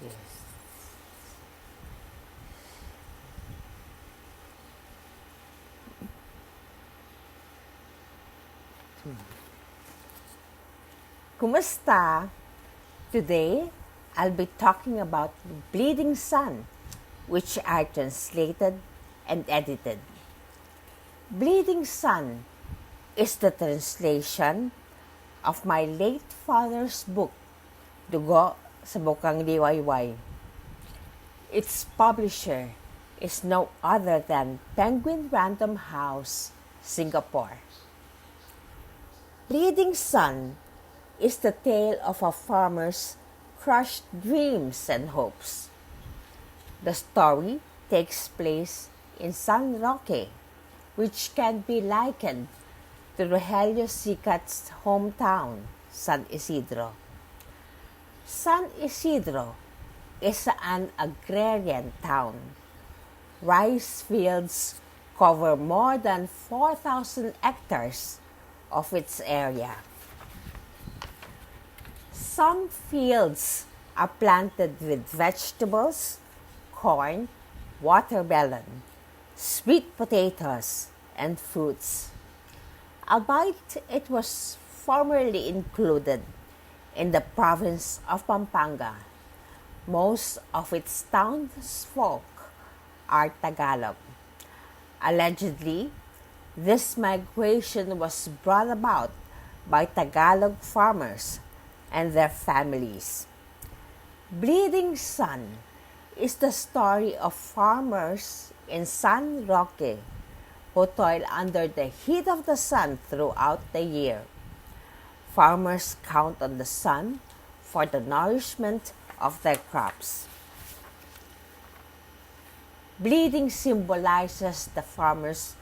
Yes. Kumusta? Today, I'll be talking about Bleeding Sun, which I translated and edited. Bleeding Sun is the translation of my late father's book, Dugo sa Bukang Liwayway. Its publisher is no other than Penguin Random House, Singapore. Bleeding Sun is the tale of a farmer's crushed dreams and hopes. The story takes place in San Roque, which can be likened to Rogelio Sicat's hometown, San Isidro. San Isidro is an agrarian town. Rice fields cover more than 4,000 hectares of its area. Some fields are planted with vegetables, corn, watermelon, sweet potatoes, and fruits. Albeit it was formerly included in the province of Pampanga, most of its townsfolk are Tagalog. Allegedly, this migration was brought about by Tagalog farmers and their families. Bleeding Sun is the story of farmers in San Roque who toil under the heat of the sun throughout the year. Farmers count on the sun for the nourishment of their crops. Bleeding symbolizes the farmers'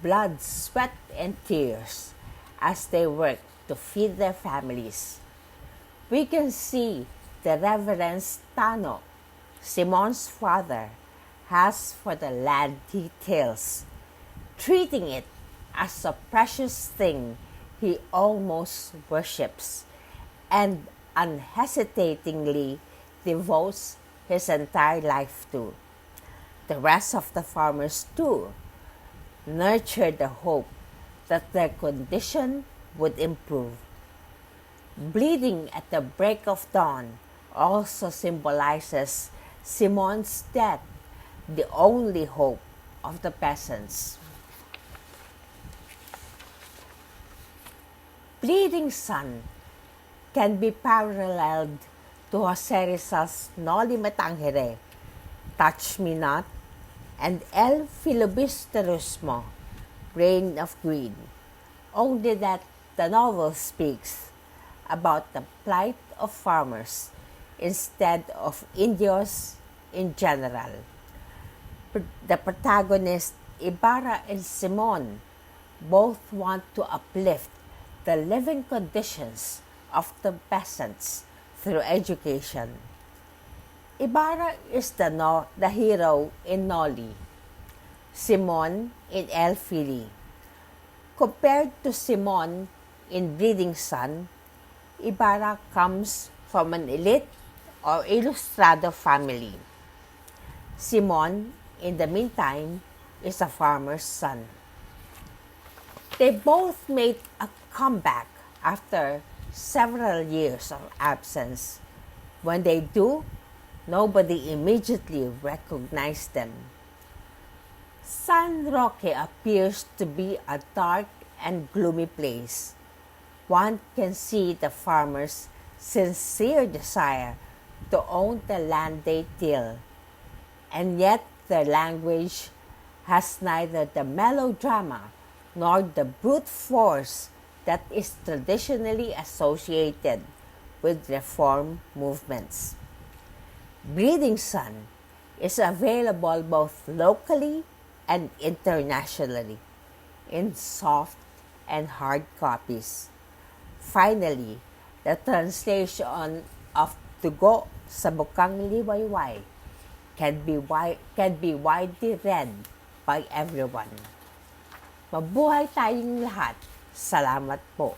blood, sweat, and tears as they work to feed their families. We can see the reverence Tano, Simon's father, has for the land he tills, treating it as a precious thing he almost worships and unhesitatingly devotes his entire life to. The rest of the farmers, too, nurture the hope that their condition would improve. Bleeding at the break of dawn also symbolizes Simon's death, the only hope of the peasants. Bleeding Sun can be paralleled to Jose Rizal's Noli Me Tangere, Touch Me Not, and El Filibusterismo, Reign of Greed, only that the novel speaks about the plight of farmers instead of Indios in general. The protagonists, Ibarra and Simon, both want to uplift the living conditions of the peasants through education. Ibarra is the hero in Noli, Simon in El Fili. Compared to Simon in Bleeding Sun, Ibarra comes from an elite or ilustrado family. Simon, in the meantime, is a farmer's son. They both made a comeback after several years of absence. When they do, nobody immediately recognized them. San Roque appears to be a dark and gloomy place. One can see the farmers' sincere desire to own the land they till, and yet their language has neither the melodrama nor the brute force that is traditionally associated with reform movements. Bleeding Sun is available both locally and internationally in soft and hard copies. Finally, the translation of Dugo sa Bukang Liwayway can be widely read by everyone. Mabuhay tayong lahat. Salamat po.